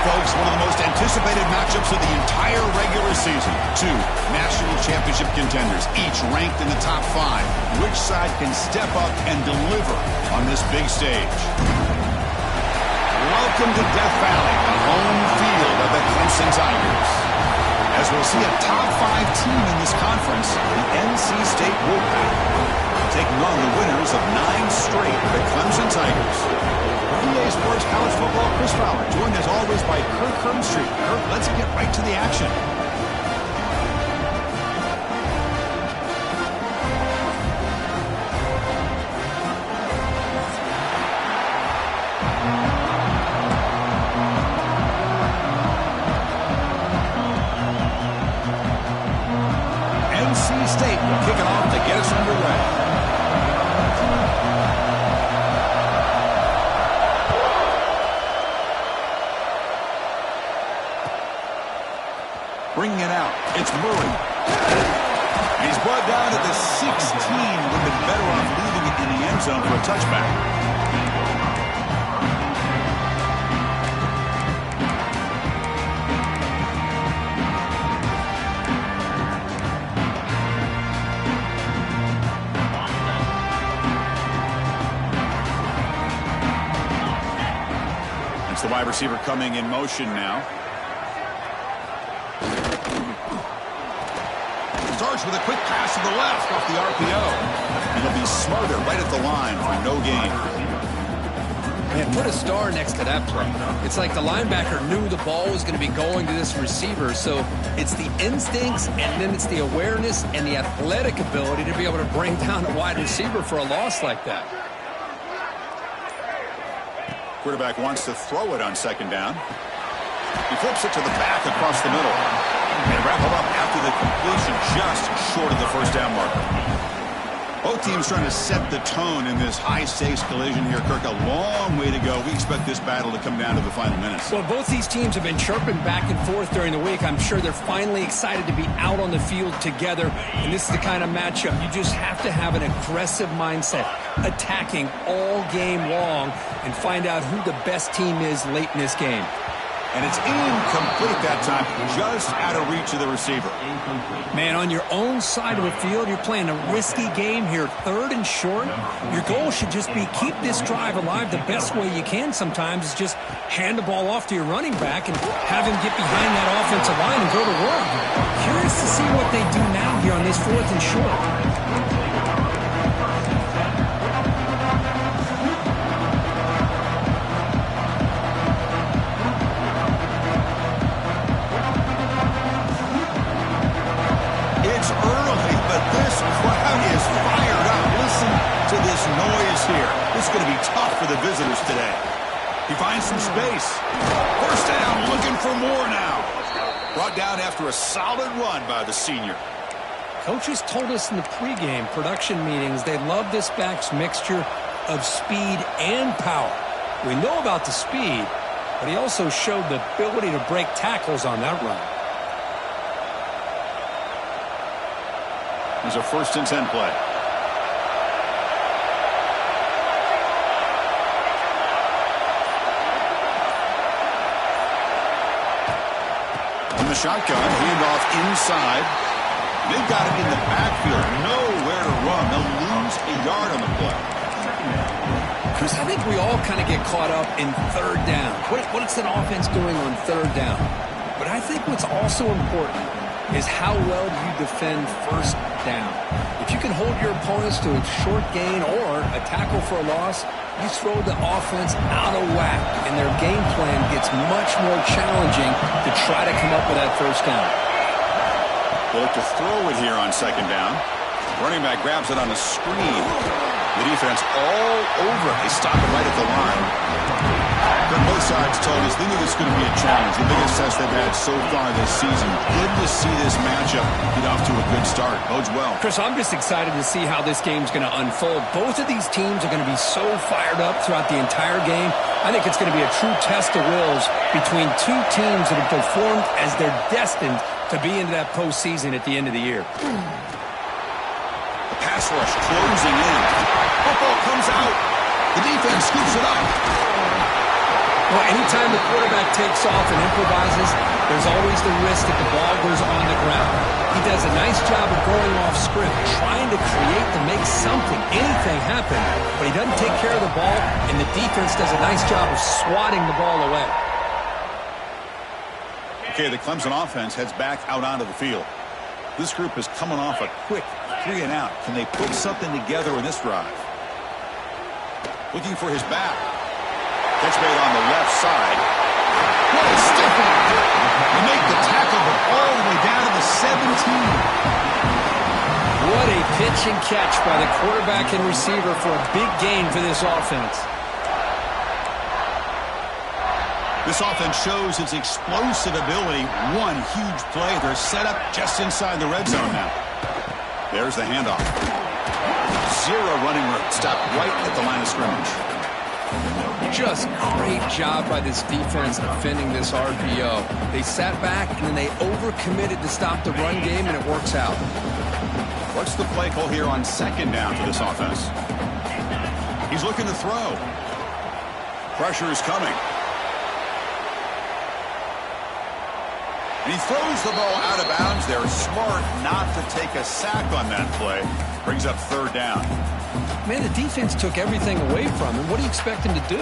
folks, one of the most anticipated matchups of the entire regular season. Two national championship contenders, each ranked in the top 5. Which side can step up and deliver on this big stage? Welcome to Death Valley, the home field of the Clemson Tigers. As we'll see a top 5 team in this conference, the NC State Wolfpack, taking on the winners of 9 straight, the Clemson Tigers. EA Sports College Football, Chris Fowler, joined as always by Kirk Hermstreet. Kirk, let's get right to the action. NC State will kick it off to get us underway. Bringing it out, it's Murray. And he's brought down at the 16. Would have been better off leaving it in the end zone for a touchback. It's the wide receiver coming in motion now. Starts with a quick pass to the left off the RPO. And he'll be smarter right at the line for no gain. Man, put a star next to that play. It's like the linebacker knew the ball was going to be going to this receiver, so it's the instincts and then it's the awareness and the athletic ability to be able to bring down a wide receiver for a loss like that. Quarterback wants to throw it on second down. He flips it to the back across the middle. And wrap him up after the completion, just short of the first down marker. Both teams trying to set the tone in this high-stakes collision here. Kirk, a long way to go. We expect this battle to come down to the final minutes. Well, both these teams have been chirping back and forth during the week. I'm sure they're finally excited to be out on the field together. And this is the kind of matchup you just have to have an aggressive mindset, attacking all game long, and find out who the best team is late in this game. And it's incomplete that time, just out of reach of the receiver. Man, on your own side of the field, you're playing a risky game here, 3rd and short. Your goal should just be keep this drive alive the best way you can sometimes is just hand the ball off to your running back and have him get behind that offensive line and go to work. Curious to see what they do now here on this 4th and short. Here. This is going to be tough for the visitors today. He finds some space. First down, looking for more now. Brought down after a solid run by the senior. Coaches told us in the pregame production meetings they love this back's mixture of speed and power. We know about the speed, but he also showed the ability to break tackles on that run. There's a 1st and 10 play. Shotgun, handoff inside. They've got it in the backfield. Nowhere to run. They'll lose a yard on the play. Chris, I think we all kind of get caught up in 3rd down. What's an offense doing on 3rd down? But I think what's also important is how well you defend 1st down. If you can hold your opponents to a short gain or a tackle for a loss, you throw the offense out of whack, and their game plan gets much more challenging to try to come up with that 1st down. They'll look to throw it here on 2nd down. Running back grabs it on the screen. The defense all over it. They stop it right at the line. But both sides told us they knew this was going to be a challenge, the biggest test they've had so far this season. Good to see this matchup get off to a good start. Bodes well. Chris, I'm just excited to see how this game's going to unfold. Both of these teams are going to be so fired up throughout the entire game. I think it's going to be a true test of wills between two teams that have performed as they're destined to be into that postseason at the end of the year. The pass rush closing in. Football comes out. The defense scoops it up. Well, anytime the quarterback takes off and improvises, there's always the risk that the ball goes on the ground. He does a nice job of going off script, trying to create to make something, anything happen, but he doesn't take care of the ball, and the defense does a nice job of swatting the ball away. Okay, the Clemson offense heads back out onto the field. This group is coming off a quick 3 and out. Can they put something together in this drive? Looking for his back. Catch made on the left side. What a stiff one. They make the tackle, but all the way down to the 17. What a pitch and catch by the quarterback and receiver for a big gain for this offense. This offense shows its explosive ability. One huge play. They're set up just inside the red zone now. There's the handoff. Zero running room. Stopped right at the line of scrimmage. Just great job by this defense defending this RPO. They sat back and then they overcommitted to stop the run game, and it works out. What's the play call here on second down for this offense? He's looking to throw. Pressure is coming. And he throws the ball out of bounds. They're smart not to take a sack on that play. Brings up third down. Man, the defense took everything away from him. What do you expect him to do?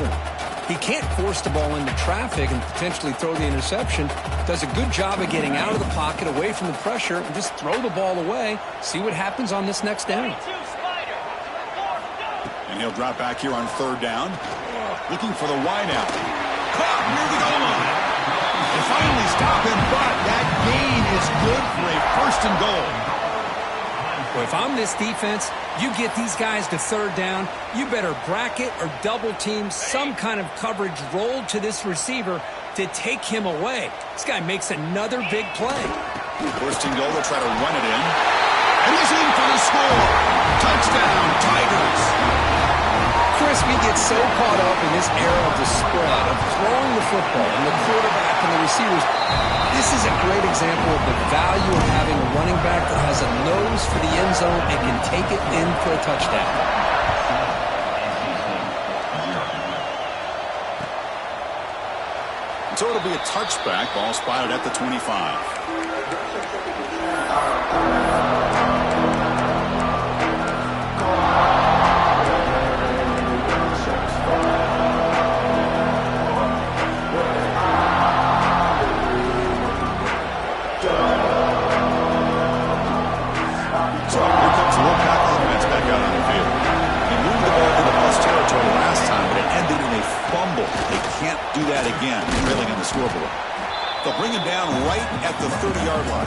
He can't force the ball into traffic and potentially throw the interception. Does a good job of getting out of the pocket, away from the pressure, and just throw the ball away. See what happens on this next down. And he'll drop back here on third down. Looking for the wideout. Caught near the goal line. They finally stop him, but that gain is good for a first and goal. Well, if I'm this defense, you get these guys to third down, you better bracket or double team some kind of coverage rolled to this receiver to take him away. This guy makes another big play. First and goal, they'll try to run it in. And he's in for the score. Touchdown, Tigers. Crispy gets so caught up in this era of the spread, of throwing the football and the quarterback and the receivers. This is a great example of the value of having a running back that has a nose for the end zone and can take it in for a touchdown. So it'll be a touchback. Ball spotted at the 25. Do that again, trailing in the scoreboard. They'll bring him down right at the 30-yard line.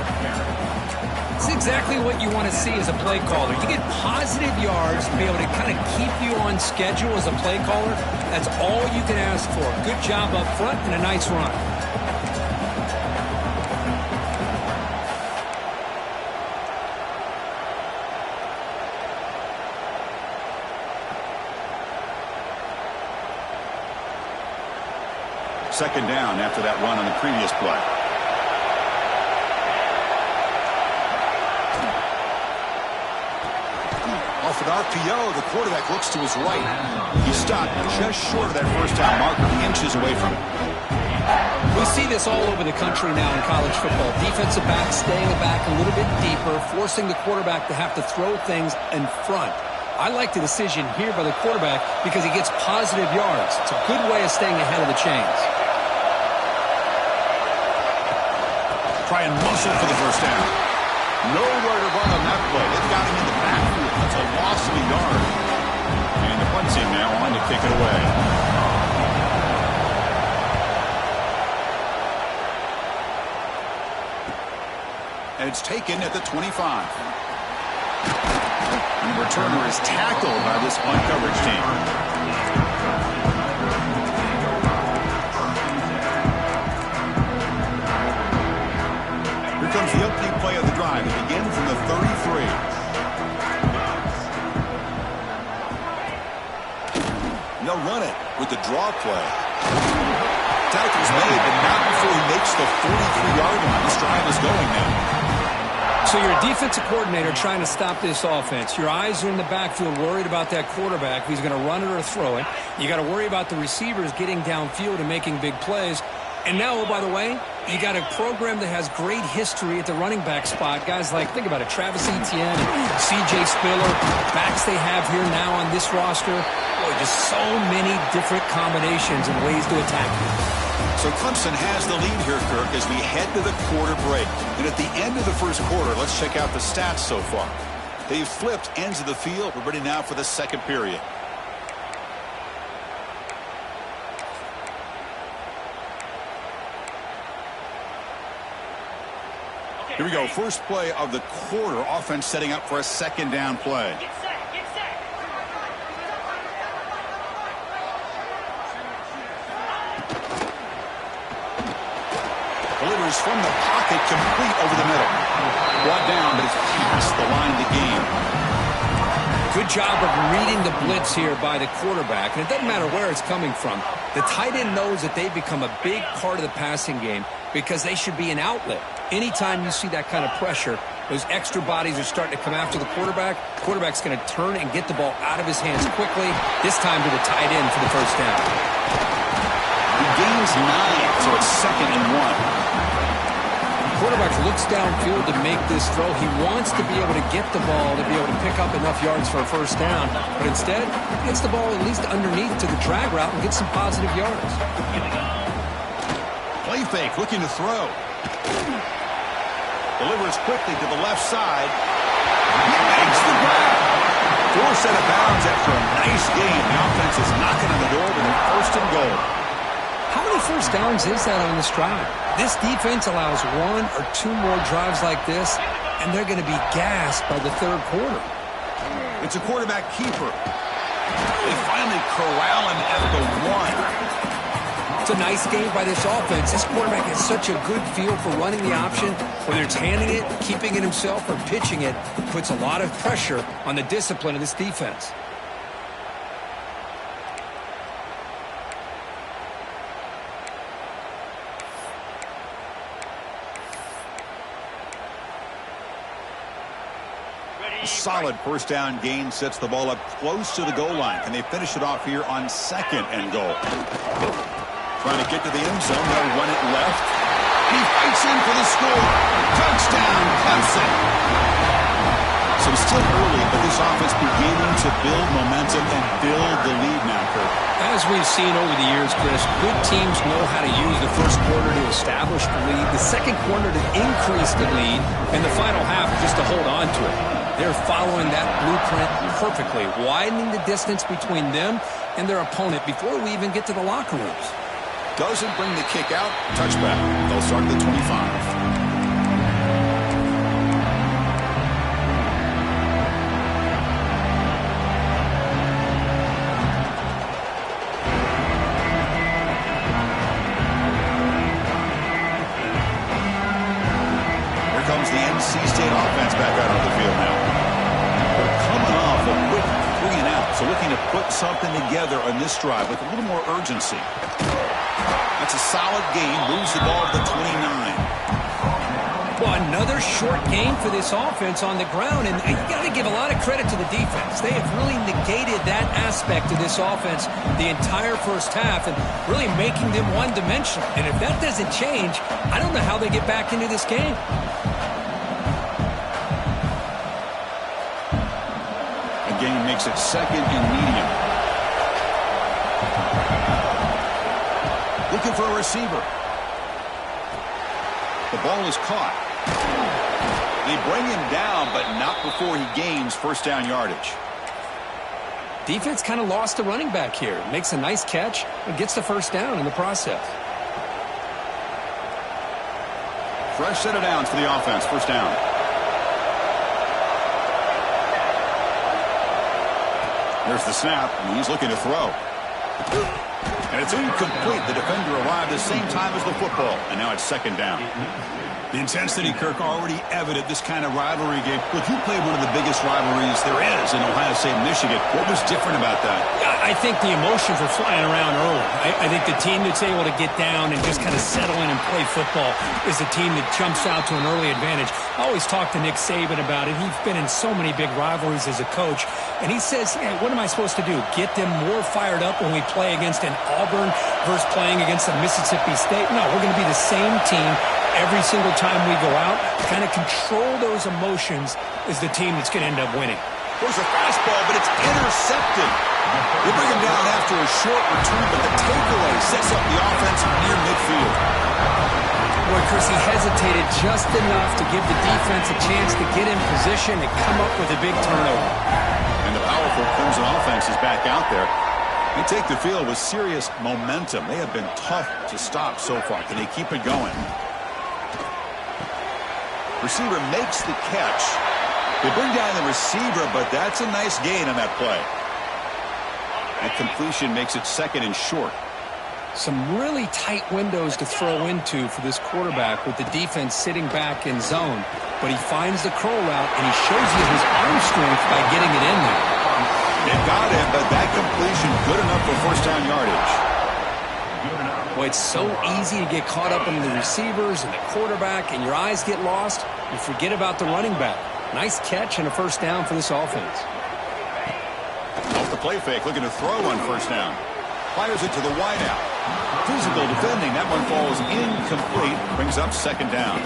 It's exactly what you want to see as a play caller. You get positive yards to be able to kind of keep you on schedule as a play caller. That's all you can ask for. Good job up front and a nice run. Second down after that run on the previous play. Off an RPO, the quarterback looks to his right. He stopped just short of that first down marker, inches away from it. We see this all over the country now in college football. Defensive backs staying back a little bit deeper, forcing the quarterback to have to throw things in front. I like the decision here by the quarterback because he gets positive yards. It's a good way of staying ahead of the chains. Try and muscle for the first down. Nowhere to run on that play. They've got him in the backfield. That's a loss of a yard. And the punt team now on to kick it away. And it's taken at the 25. And the returner is tackled by this punt coverage team. Here comes the opening play of the drive. It begins from the 33. And they'll run it with the draw play. Tackle's made, but not before he makes the 43-yard line. This drive is going now. So you're a defensive coordinator trying to stop this offense. Your eyes are in the backfield worried about that quarterback who's going to run it or throw it. You got to worry about the receivers getting downfield and making big plays. And now, oh, by the way, you got a program that has great history at the running back spot. Guys like, think about it, Travis Etienne, C.J. Spiller, backs they have here now on this roster. Boy, just so many different combinations and ways to attack you. So Clemson has the lead here, Kirk, as we head to the quarter break. And at the end of the first quarter, let's check out the stats so far. They've flipped ends of the field. We're ready now for the second period. Here we go. First play of the quarter. Offense setting up for a second down play. Delivers from the pocket, complete over the middle. Brought down, but it's past the line to gain. Good job of reading the blitz here by the quarterback. And it doesn't matter where it's coming from. The tight end knows that they've become a big part of the passing game because they should be an outlet. Anytime you see that kind of pressure, those extra bodies are starting to come after the quarterback. Quarterback's going to turn and get the ball out of his hands quickly, this time to the tight end for the first down. He gains 9, so it's 2nd and 1. Quarterback looks downfield to make this throw. He wants to be able to get the ball to be able to pick up enough yards for a first down. But instead, he gets the ball at least underneath to the drag route and gets some positive yards. Play fake, looking to throw. Delivers quickly to the left side. He makes the grab. 4 set of bounds after a nice game. The offense is knocking on the door with a 1st and goal. How many first downs is that on this drive? This defense allows 1 or 2 more drives like this, and they're going to be gassed by the third quarter. It's a quarterback keeper. They finally corral him at the 1. It's a nice game by this offense. This quarterback has such a good feel for running the option. Whether it's handing it, keeping it himself, or pitching it, puts a lot of pressure on the discipline of this defense. Solid first down gain sets the ball up close to the goal line. Can they finish it off here on 2nd and goal? Trying to get to the end zone. They'll run it left. He fights in for the score. Touchdown, Clemson. So it's still early, but this offense beginning to build momentum and build the lead now, Kurt. As we've seen over the years, Chris, good teams know how to use the first quarter to establish the lead, the second quarter to increase the lead, and the final half just to hold on to it. They're following that blueprint perfectly, widening the distance between them and their opponent before we even get to the locker rooms. Doesn't bring the kick out. Touchback. They'll start at the 25. The NC State offense back out on the field now. They're coming off a quick 3 and out, so looking to put something together on this drive with a little more urgency. That's a solid gain, moves the ball to the 29. Well, another short game for this offense on the ground, and you got to give a lot of credit to the defense. They have really negated that aspect of this offense the entire first half and really making them one-dimensional. And if that doesn't change, I don't know how they get back into this game. Game makes it 2nd and medium. Looking for a receiver. The ball is caught. They bring him down, but not before he gains first down yardage. Defense kind of lost the running back here. Makes a nice catch and gets the first down in the process. Fresh set of downs for the offense. First down. There's the snap, and he's looking to throw. And it's incomplete. The defender arrived the same time as the football. And now it's second down. The intensity, Kirk, already evident this kind of rivalry game. Look, you played one of the biggest rivalries there is in Ohio State, Michigan. What was different about that? I think the emotions are flying around early. I think the team that's able to get down and just kind of settle in and play football is the team that jumps out to an early advantage. I always talk to Nick Saban about it. He's been in so many big rivalries as a coach. And he says, yeah, what am I supposed to do? Get them more fired up when we play against an Auburn versus playing against a Mississippi State? No, we're going to be the same team every single time we go out. Kind of control those emotions is the team that's going to end up winning. There's a fastball, but it's intercepted. They bring him down after a short return, but the takeaway sets up the offense near midfield. Boy, Chris, he hesitated just enough to give the defense a chance to get in position and come up with a big turnover. And the powerful Clemson offense is back out there. They take the field with serious momentum. They have been tough to stop so far. Can they keep it going? Receiver makes the catch. They bring down the receiver, but that's a nice gain on that play. That completion makes it second and short. Some really tight windows to throw into for this quarterback with the defense sitting back in zone. But he finds the curl route, and he shows you his arm strength by getting it in there. It got him, but that completion good enough for first down yardage. Boy, it's so easy to get caught up in the receivers and the quarterback, and your eyes get lost. You forget about the running back. Nice catch and a first down for this offense. Off the play fake, looking to throw on first down. Fires it to the wideout. Physical defending. That one falls incomplete. Brings up second down.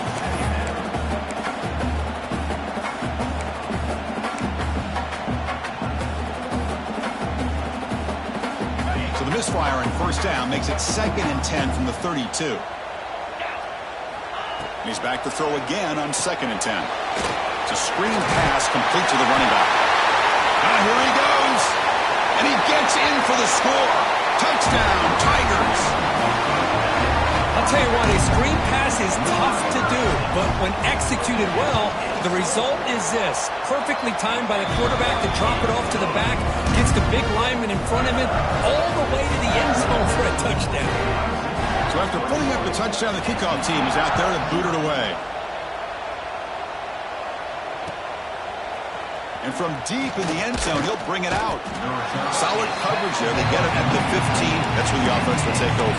So the misfire on first down makes it second and 10 from the 32. He's back to throw again on second and 10. It's a screen pass complete to the running back. Here he goes. And he gets in for the score. Touchdown, Tigers. I'll tell you what, a screen pass is tough to do, but when executed well, the result is this. Perfectly timed by the quarterback to drop it off to the back, gets the big lineman in front of it, all the way to the end zone for a touchdown. So after putting up the touchdown, the kickoff team is out there to boot it away. And from deep in the end zone, he'll bring it out. Solid coverage there. They get him at the 15. That's where the offense will take over.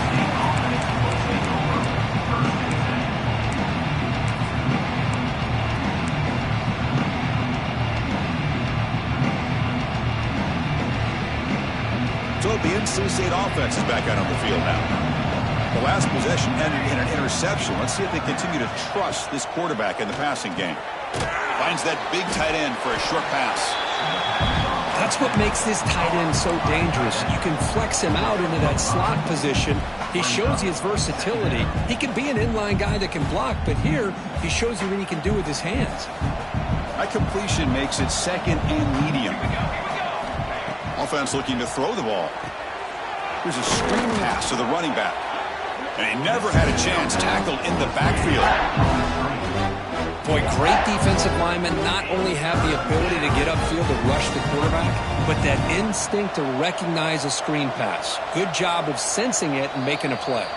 So the NC State offense is back out on the field now. The last possession ended in an interception. Let's see if they continue to trust this quarterback in the passing game. Finds that big tight end for a short pass. That's what makes this tight end so dangerous. You can flex him out into that slot position. He shows you his versatility. He can be an inline guy that can block, but here he shows you what he can do with his hands. That completion makes it second and medium. Offense looking to throw the ball. Here's a screen pass to the running back. And he never had a chance. Tackled in the backfield. Boy, great defensive linemen not only have the ability to get upfield to rush the quarterback, but that instinct to recognize a screen pass. Good job of sensing it and making a play.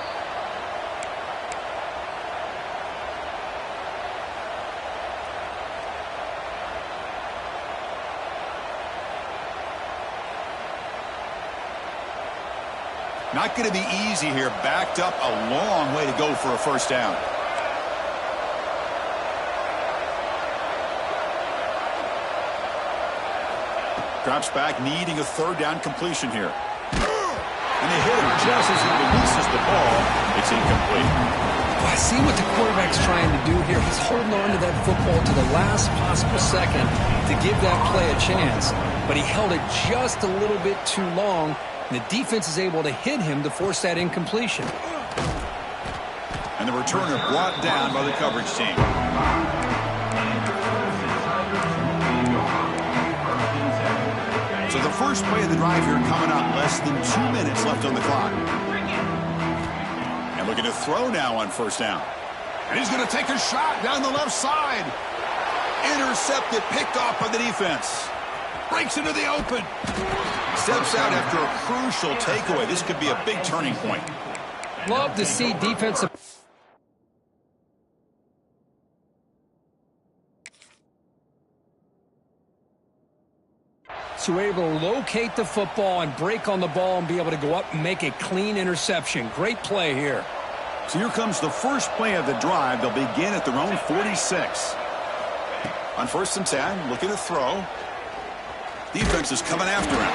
Not going to be easy here. Backed up a long way to go for a first down. Drops back, needing a third down completion here. And they hit him just as he releases the ball. It's incomplete. Well, I see what the quarterback's trying to do here. He's holding on to that football to the last possible second to give that play a chance. But he held it just a little bit too long. And the defense is able to hit him to force that incompletion. And the returner brought down by the coverage team. So the first play of the drive here coming up, less than 2 minutes left on the clock. And looking to throw now on first down. And he's going to take a shot down the left side. Intercepted, picked off by the defense. breaks into the open. Steps out after a crucial takeaway. This could be a big turning point. Love to see defensive. So we're able to locate the football and break on the ball and be able to go up and make a clean interception. Great play here. So here comes the first play of the drive. They'll begin at their own 46. On 1st and 10, looking to throw. Defense is coming after him.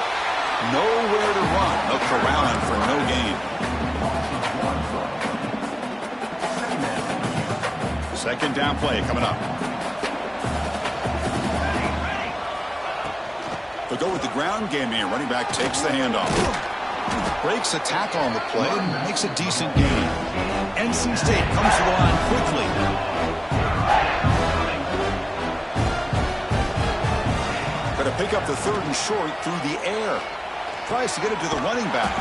Nowhere to run. They'll corral him for no gain. Second down play coming up. They'll go with the ground game here. Running back takes the handoff. Breaks a tackle on the play, makes a decent gain. NC State comes to the line quickly. Got to pick up the 3rd and short through the air. Tries to get it to the running back.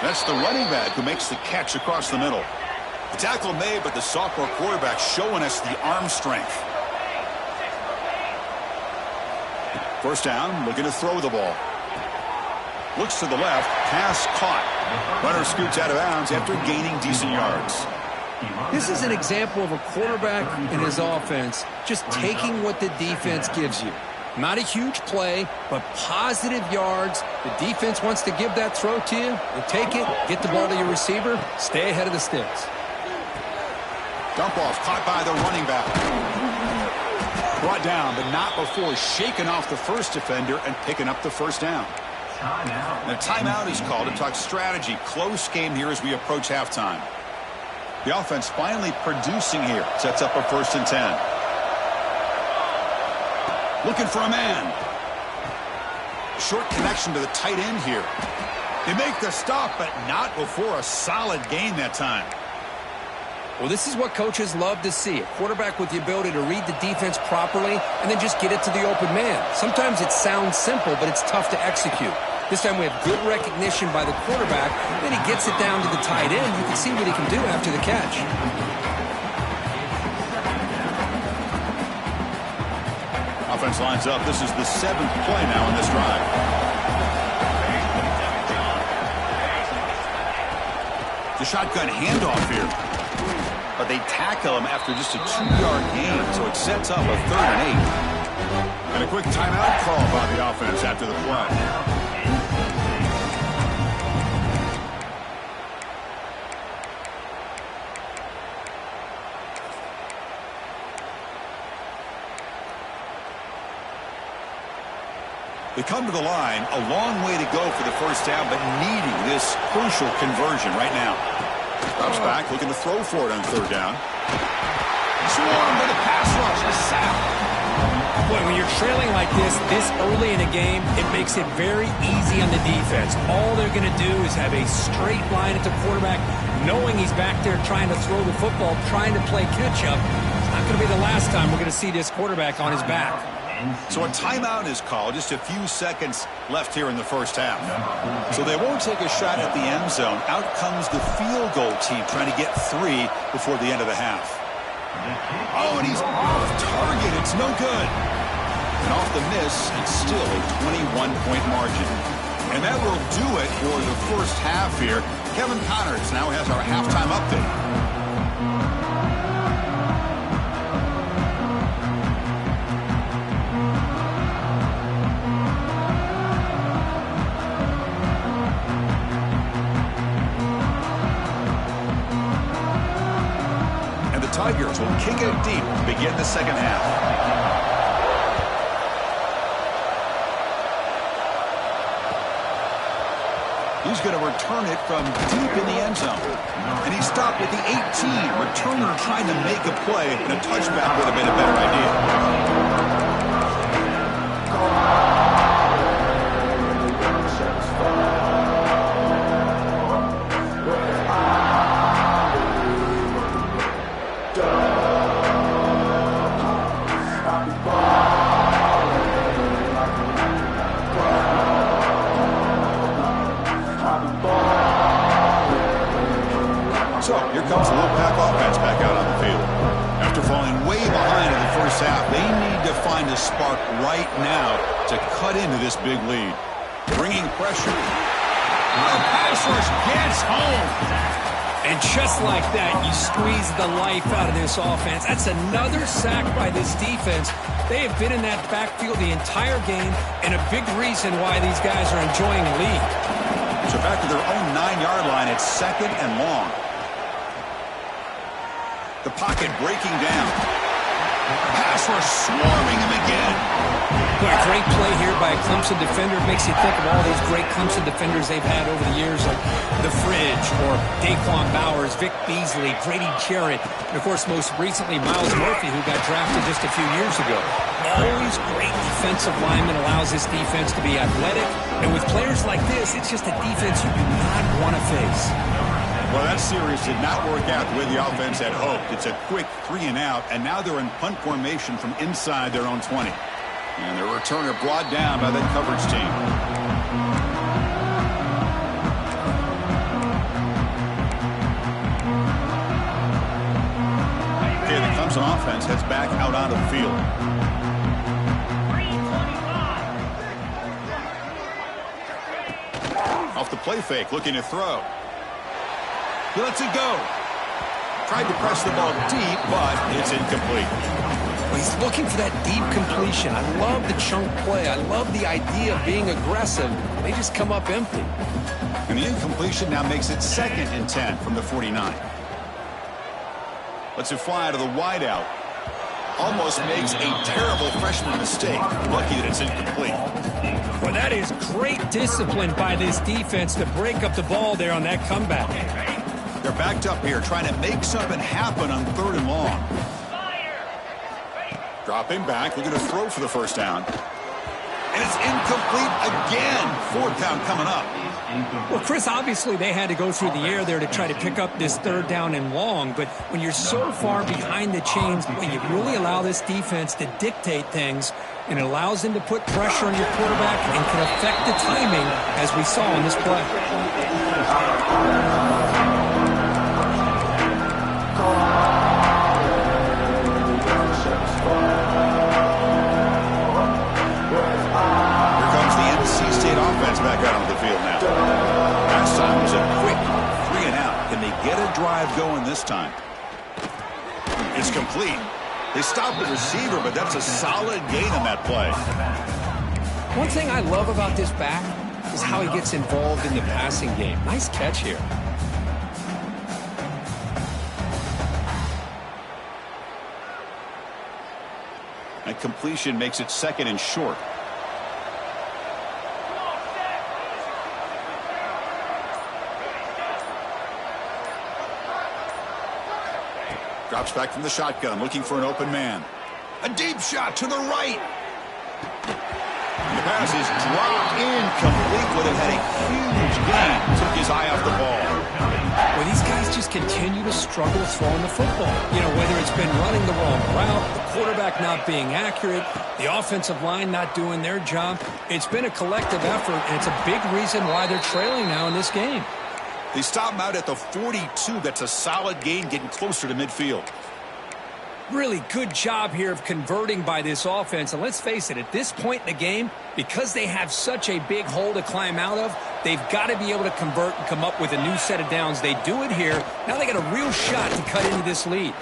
That's the running back who makes the catch across the middle. The tackle made, but the sophomore quarterback showing us the arm strength. First down, looking to throw the ball. Looks to the left, pass caught. Runner scoots out of bounds after gaining decent yards. This is an example of a quarterback in his offense just taking what the defense gives you. Not a huge play, but positive yards. The defense wants to give that throw to you. You take it, get the ball to your receiver, stay ahead of the sticks. Dump off, caught by the running back. Brought down, but not before shaking off the first defender and picking up the first down. And a timeout is called to talk strategy. Close game here as we approach halftime. The offense finally producing here. Sets up a 1st and 10. Looking for a man. Short connection to the tight end here. They make the stop, but not before a solid gain that time. Well, this is what coaches love to see. A quarterback with the ability to read the defense properly and then just get it to the open man. Sometimes it sounds simple, but it's tough to execute. This time we have good recognition by the quarterback. Then he gets it down to the tight end. You can see what he can do after the catch. Offense lines up. This is the 7th play now in this drive. The shotgun handoff here. But they tackle him after just a 2-yard gain, so it sets up a 3rd and 8. And a quick timeout call by the offense after the play. They come to the line, a long way to go for the first down, but needing this crucial conversion right now. Drops back, looking to throw for it on 3rd down. Swarm with a pass rush, a sack. Boy, when you're trailing like this early in a game, it makes it very easy on the defense. All they're going to do is have a straight line at the quarterback, knowing he's back there trying to throw the football, trying to play catch-up. It's not going to be the last time we're going to see this quarterback on his back. So a timeout is called. Just a few seconds left here in the first half. So they won't take a shot at the end zone. Out comes the field goal team trying to get 3 before the end of the half. Oh, and he's off target. It's no good. And off the miss, it's still a 21-point margin. And that will do it for the first half here. Kevin Connors now has our halftime update. Tigers will kick it deep to begin the second half. He's going to return it from deep in the end zone. And he stopped at the 18. Returner trying to make a play, and a touchback would have been a better idea. So here comes the Wolfpack offense back out on the field. After falling way behind in the first half, they need to find a spark right now to cut into this big lead. Bringing pressure. The pass rush gets home. And just like that, you squeeze the life out of this offense. That's another sack by this defense. They have been in that backfield the entire game, and a big reason why these guys are enjoying the lead. So back to their own 9-yard line. It's 2nd and long. The pocket breaking down. Pass rush swarming him again. Boy, a great play here by a Clemson defender. Makes you think of all those great Clemson defenders they've had over the years, like The Fridge or Daquan Bowers, Vic Beasley, Grady Jarrett, and, of course, most recently, Miles Murphy, who got drafted just a few years ago. Always great defensive lineman, allows this defense to be athletic. And with players like this, it's just a defense you do not want to face. Well, that series did not work out the way the offense had hoped. It's a quick 3-and-out, and now they're in punt formation from inside their own 20. And their returner brought down by that coverage team. Okay, the Clemson offense heads back out onto the field. Off the play fake, looking to throw. He lets it go. Tried to press the ball deep, but it's incomplete. He's looking for that deep completion. I love the chunk play. I love the idea of being aggressive. They just come up empty. And the incompletion now makes it 2nd and 10 from the 49. Lets it fly to the wideout. Almost makes a terrible freshman mistake. Lucky that it's incomplete. Well, that is great discipline by this defense to break up the ball there on that comeback. They're backed up here trying to make something happen on 3rd and long. Dropping back, looking to throw for the first down. And it's incomplete again. 4th down coming up. Well, Chris, obviously they had to go through the air there to try to pick up this 3rd down and long, but when you're so far behind the chains, when you really allow this defense to dictate things, and it allows them to put pressure on your quarterback and can affect the timing, as we saw in this play. Back out on the field now. Last time was a quick 3-and-out. Can they get a drive going this time? It's complete. They stopped the receiver, but that's a solid gain on that play. One thing I love about this back is how he gets involved in the passing game. Nice catch here. That completion makes it 2nd and short. Drops back from the shotgun, looking for an open man. A deep shot to the right. And the pass is dropped incomplete, but it had a huge gain. Took his eye off the ball. Well, these guys just continue to struggle throwing the football. You know, whether it's been running the wrong route, the quarterback not being accurate, the offensive line not doing their job. It's been a collective effort, and it's a big reason why they're trailing now in this game. They stop him out at the 42. That's a solid gain, getting closer to midfield. Really good job here of converting by this offense. And let's face it, at this point in the game, because they have such a big hole to climb out of, they've got to be able to convert and come up with a new set of downs. They do it here. Now they got a real shot to cut into this lead.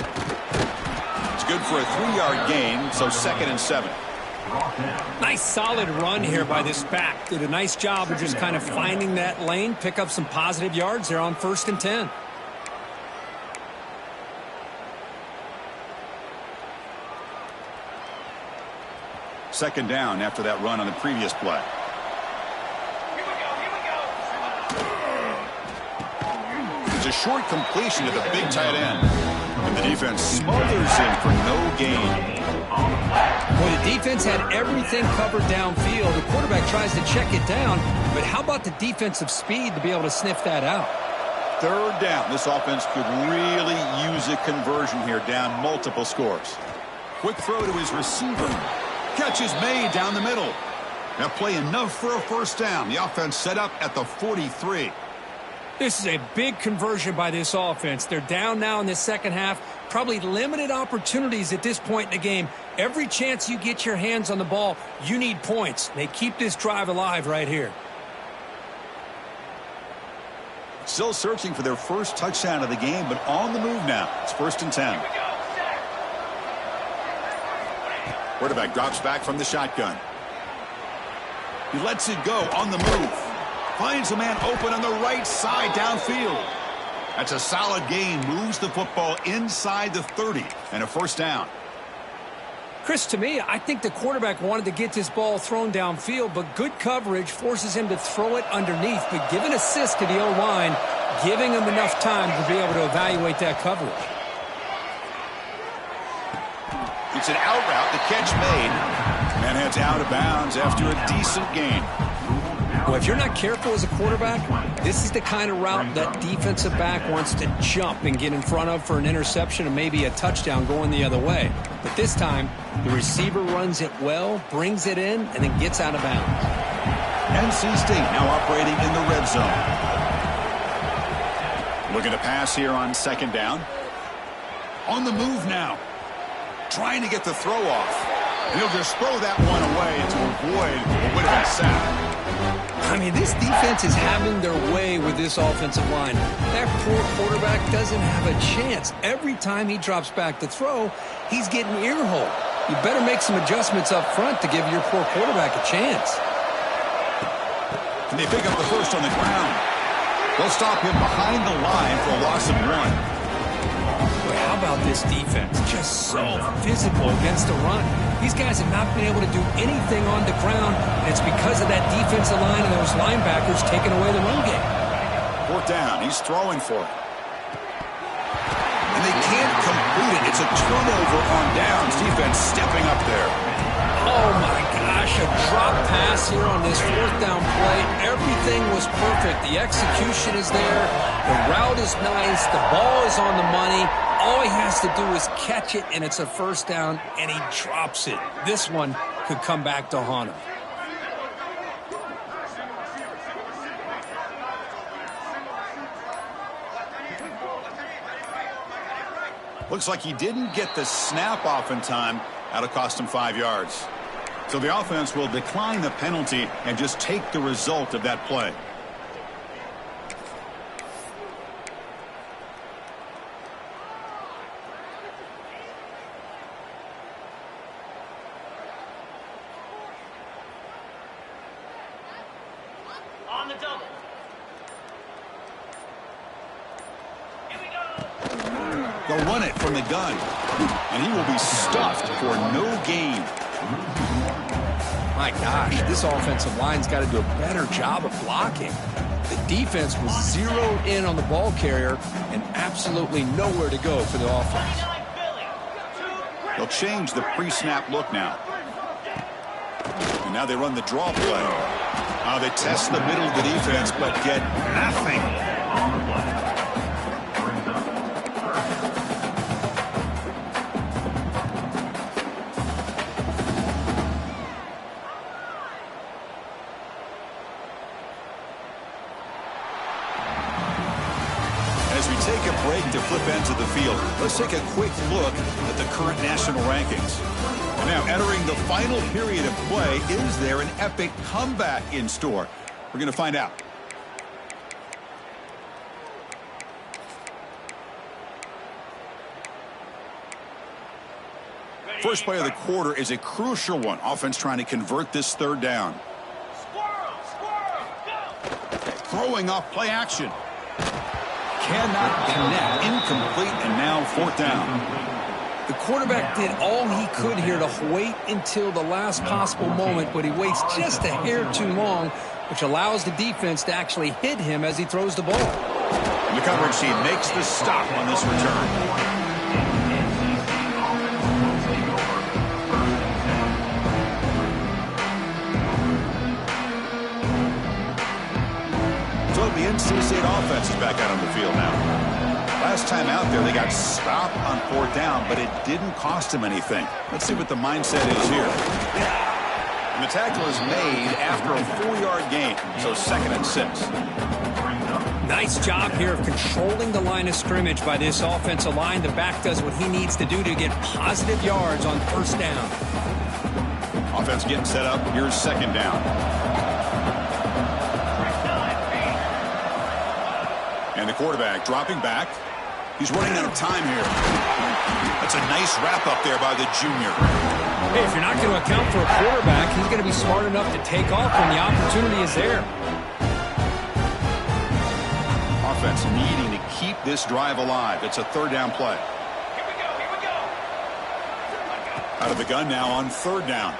It's good for a 3-yard gain, so 2nd and 7. Nice solid run here by this back. Did a nice job of just kind of finding that lane, pick up some positive yards there on 1st and 10. Second down after that run on the previous play. It's a short completion to the big tight end. And the defense smothers him for no gain. Well, the defense had everything covered downfield. The quarterback tries to check it down, but how about the defensive speed to be able to sniff that out? 3rd down. This offense could really use a conversion here, down multiple scores. Quick throw to his receiver. Catch is made down the middle. That play enough for a 1st down. The offense set up at the 43. This is a big conversion by this offense. They're down now in the second half. Probably limited opportunities at this point in the game. Every chance you get your hands on the ball, you need points. They keep this drive alive right here. Still searching for their first touchdown of the game, but on the move now. It's 1st and 10. Quarterback drops back from the shotgun. He lets it go on the move. Finds a man open on the right side downfield. That's a solid gain. Moves the football inside the 30 and a 1st down. Chris, to me, I think the quarterback wanted to get this ball thrown downfield, but good coverage forces him to throw it underneath. But give an assist to the O-line, giving him enough time to be able to evaluate that coverage. It's an out route. The catch made. And heads out of bounds after a decent gain. Well, if you're not careful as a quarterback, this is the kind of route that defensive back wants to jump and get in front of for an interception and maybe a touchdown going the other way. But this time, the receiver runs it well, brings it in, and then gets out of bounds. NC State now operating in the red zone. Looking to pass here on 2nd down. On the move now. Trying to get the throw off. And he'll just throw that one away to avoid what would have been sacked. I mean, this defense is having their way with this offensive line. That poor quarterback doesn't have a chance. Every time he drops back to throw, he's getting ear-holed. You better make some adjustments up front to give your poor quarterback a chance. And they pick up the 1st on the ground. They'll stop him behind the line for a loss of 1. Boy, how about this defense? Just so physical against the run. These guys have not been able to do anything on the ground, and it's because of that defensive line and those linebackers taking away the run game. 4th down. He's throwing for it. And they can't complete it. It's a turnover on downs. Defense stepping up there. Oh, my gosh. A drop pass here on this 4th down play. Everything was perfect. The execution is there. The route is nice. The ball is on the money. All he has to do is catch it, and it's a 1st down, and he drops it. This one could come back to haunt him. Looks like he didn't get the snap off in time. That'll cost him 5 yards. So the offense will decline the penalty and just take the result of that play. On the double. Here we go. They'll run it from the gun, and he will be stuffed for no gain. My gosh, this offensive line's got to do a better job of blocking. The defense was zeroed in on the ball carrier and absolutely nowhere to go for the offense. They'll change the pre-snap look now. And now they run the draw play. They test the middle of the defense, but get nothing. As we take a break to flip ends of the field, let's take a quick look at the current national rankings. And now entering the final period of play, is there an epic comeback in store? We're going to find out. First play of the quarter is a crucial one. Offense trying to convert this 3rd down. Throwing off play action. Cannot connect. Incomplete, and now 4th down. The quarterback did all he could here to wait until the last possible moment, but he waits just a hair too long, which allows the defense to actually hit him as he throws the ball. And the coverage team makes the stop on this return. So the NC State offense is back out on the field now. Last time out there, they got stopped on 4th down, but it didn't cost them anything. Let's see what the mindset is here. And the tackle is made after a 4-yard gain, so 2nd and 6. Nice job here of controlling the line of scrimmage by this offensive line. The back does what he needs to do to get positive yards on first down. Offense getting set up. Here's second down. And the quarterback dropping back. He's running out of time here. That's a nice wrap up there by the junior. Hey, if you're not going to account for a quarterback, he's going to be smart enough to take off when the opportunity is there. Offense needing to keep this drive alive. It's a third down play. Here we go. Out of the gun now on third down.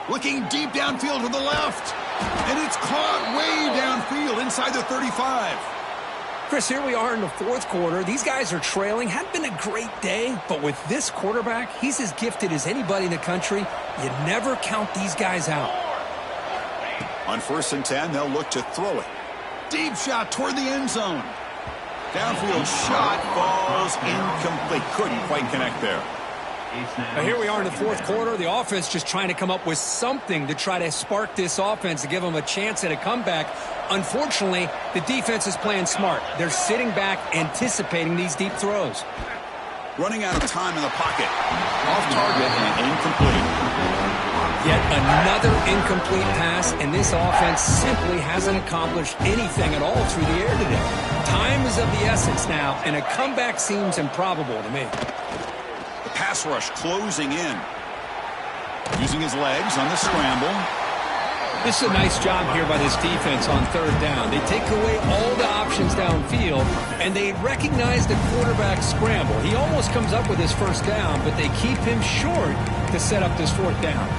Looking deep downfield to the left. And it's caught way downfield inside the 35. Chris, here we are in the fourth quarter. These guys are trailing. Hadn't been a great day, but with this quarterback, he's as gifted as anybody in the country. You never count these guys out. On 1st and 10, they'll look to throw it. Deep shot toward the end zone. Downfield shot falls incomplete. Couldn't quite connect there. Now here we are in the fourth quarter. The offense just trying to come up with something to try to spark this offense to give them a chance at a comeback. Unfortunately, the defense is playing smart. They're sitting back, anticipating these deep throws. Running out of time in the pocket. Off target and incomplete. Yet another incomplete pass, and this offense simply hasn't accomplished anything at all through the air today. Time is of the essence now, and a comeback seems improbable to me. The pass rush closing in. Using his legs on the scramble. This is a nice job here by this defense on third down. They take away all the options downfield, and they recognize the quarterback scramble. He almost comes up with his first down, but they keep him short to set up this fourth down.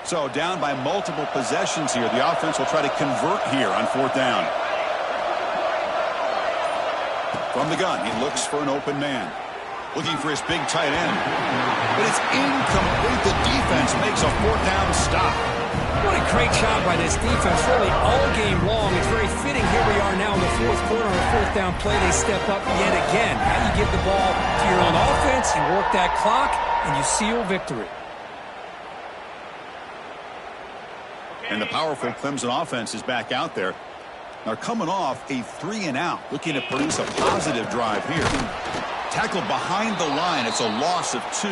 So down by multiple possessions here. The offense will try to convert here on fourth down. From the gun, he looks for an open man. Looking for his big tight end. But it's incomplete. The defense makes a fourth down stop. What a great job by this defense, really all game long. It's very fitting. Here we are now in the fourth quarter on a fourth down play. They step up yet again. How you give the ball to your own offense, you work that clock, and you seal victory. And the powerful Clemson offense is back out there. They're coming off a 3-and-out, looking to produce a positive drive here. Tackled behind the line. It's a loss of 2.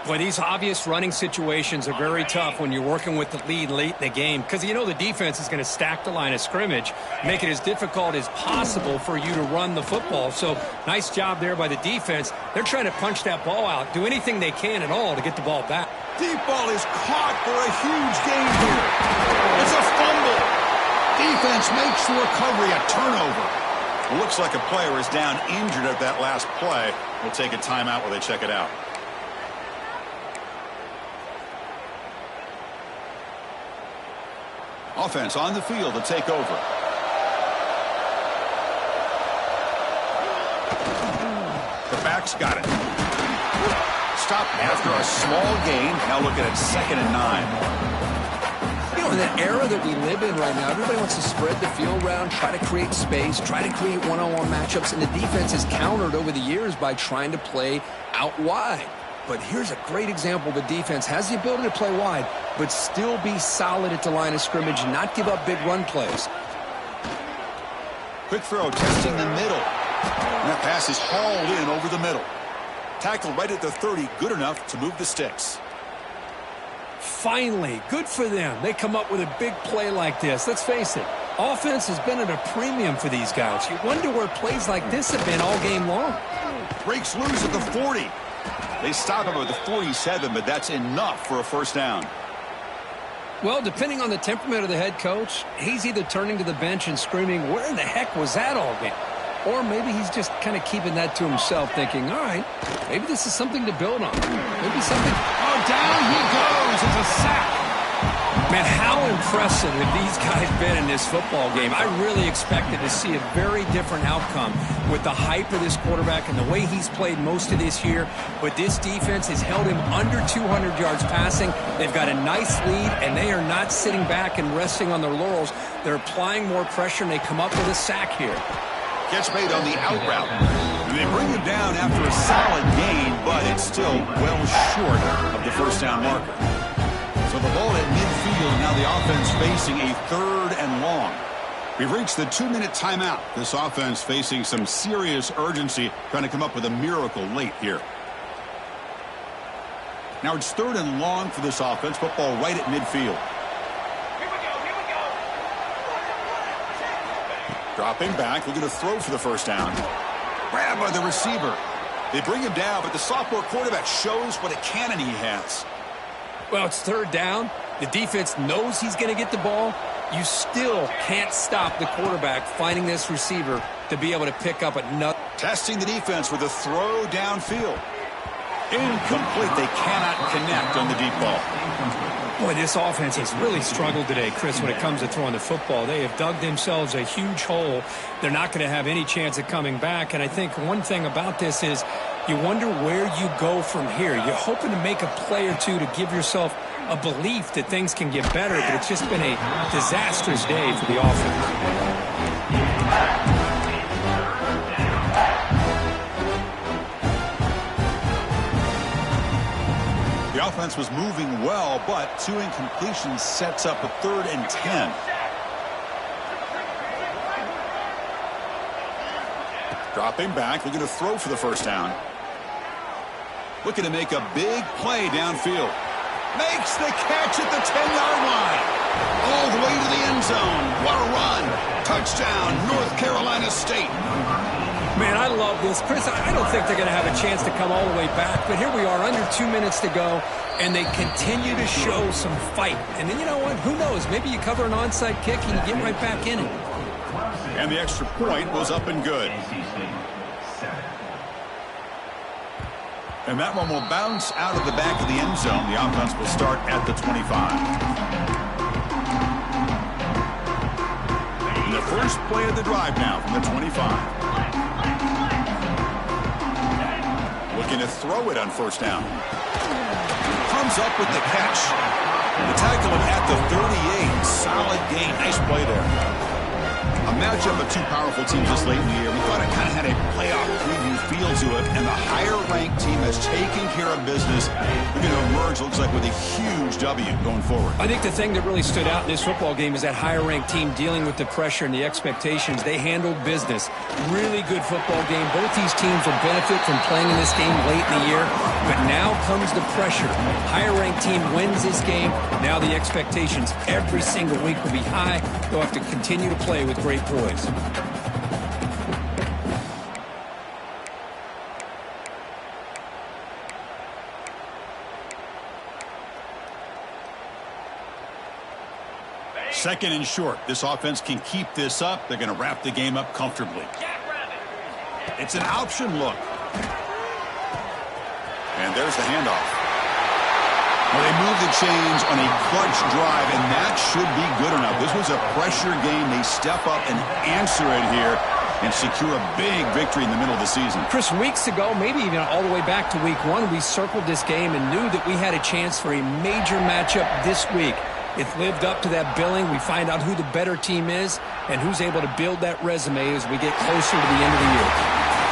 Boy, these obvious running situations are very tough when you're working with the lead late in the game because you know the defense is going to stack the line of scrimmage, make it as difficult as possible for you to run the football. So nice job there by the defense. They're trying to punch that ball out, do anything they can at all to get the ball back. Deep ball is caught for a huge gain here. It's a fumble. Defense makes the recovery a turnover. It looks like a player is down injured at that last play. We'll take a timeout while they check it out. Offense on the field to take over. The back's got it. Stopped after a small gain. Now looking at 2nd and 9. You know, in the era that we live in right now, everybody wants to spread the field around, try to create space, try to create one-on-one matchups, and the defense is countered over the years by trying to play out wide. But here's a great example. The defense has the ability to play wide, but still be solid at the line of scrimmage and not give up big run plays. Quick throw, testing the middle. And that pass is hauled in over the middle. Tackled right at the 30, good enough to move the sticks. Finally, good for them. They come up with a big play like this. Let's face it, offense has been at a premium for these guys. You wonder where plays like this have been all game long. Breaks loose at the 40. They stop him at the 47, but that's enough for a first down. Well, depending on the temperament of the head coach, he's either turning to the bench and screaming, where in the heck was that all game? Or maybe he's just kind of keeping that to himself, thinking, all right, maybe this is something to build on. Maybe something. Oh, down he goes. It's a sack. Man, how impressive have these guys been in this football game? I really expected to see a very different outcome with the hype of this quarterback and the way he's played most of this year. But this defense has held him under 200 yards passing. They've got a nice lead, and they are not sitting back and resting on their laurels. They're applying more pressure, and they come up with a sack here. Catch made on the out route. And they bring him down after a solid gain, but it's still well short of the first down marker. So the ball at midfield, now the offense facing a 3rd and long. We've reached the 2-minute timeout. This offense facing some serious urgency, trying to come up with a miracle late here. Now it's 3rd and long for this offense. Football right at midfield. Here we go. Dropping back, looking to throw for the first down. Grab by the receiver. They bring him down, but the sophomore quarterback shows what a cannon he has. Well, it's 3rd down. The defense knows he's going to get the ball. You still can't stop the quarterback finding this receiver to be able to pick up another. Testing the defense with a throw downfield. Incomplete. They cannot connect on the deep ball. Boy, this offense has really struggled today, Chris, when it comes to throwing the football. They have dug themselves a huge hole. They're not going to have any chance of coming back. And I think one thing about this is you wonder where you go from here. You're hoping to make a play or two to give yourself a belief that things can get better, but it's just been a disastrous day for the offense. The offense was moving well, but 2 incompletions sets up a 3rd and 10. Dropping back, looking to throw for the first down. Looking to make a big play downfield. Makes the catch at the 10-yard line. All the way to the end zone. What a run. Touchdown, North Carolina State. Man, I love this. Chris, I don't think they're going to have a chance to come all the way back, but here we are, under 2 minutes to go, and they continue to show some fight. And then you know what? Who knows? Maybe you cover an onside kick and you get right back in it. And the extra point was up and good. And that one will bounce out of the back of the end zone. The offense will start at the 25. And the first play of the drive now from the 25. Looking to throw it on first down. Comes up with the catch. The tackle at the 38. Solid gain. Nice play there. A matchup of 2 powerful teams this late in the year. We thought it kind of had a playoff preview feel to it, and the higher-ranked team has taken care of business. We're going to emerge, looks like, with a huge W going forward. I think the thing that really stood out in this football game is that higher-ranked team dealing with the pressure and the expectations. They handled business. Really good football game. Both these teams will benefit from playing in this game late in the year, but now comes the pressure. Higher-ranked team wins this game. Now the expectations every single week will be high. They'll have to continue to play with great poise. Second and short. This offense can keep this up. They're going to wrap the game up comfortably. It's an option look. And there's the handoff. Well, they move the chains on a clutch drive, and that should be good enough. This was a pressure game. They step up and answer it here and secure a big victory in the middle of the season. Chris, weeks ago, maybe even all the way back to week 1, we circled this game and knew that we had a chance for a major matchup this week. It lived up to that billing. We find out who the better team is and who's able to build that resume as we get closer to the end of the year.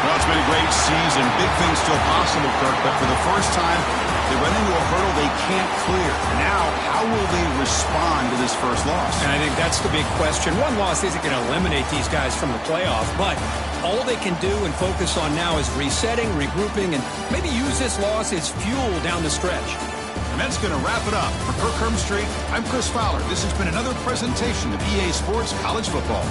Well, it's been a great season. Big things still possible, Kirk, but for the first time, they run into a hurdle they can't clear. Now, how will they respond to this first loss? And I think that's the big question. One loss isn't going to eliminate these guys from the playoff, but all they can do and focus on now is resetting, regrouping, and maybe use this loss as fuel down the stretch. And that's going to wrap it up. For Kirk Hermstreet, I'm Chris Fowler. This has been another presentation of EA Sports College Football.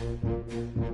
it.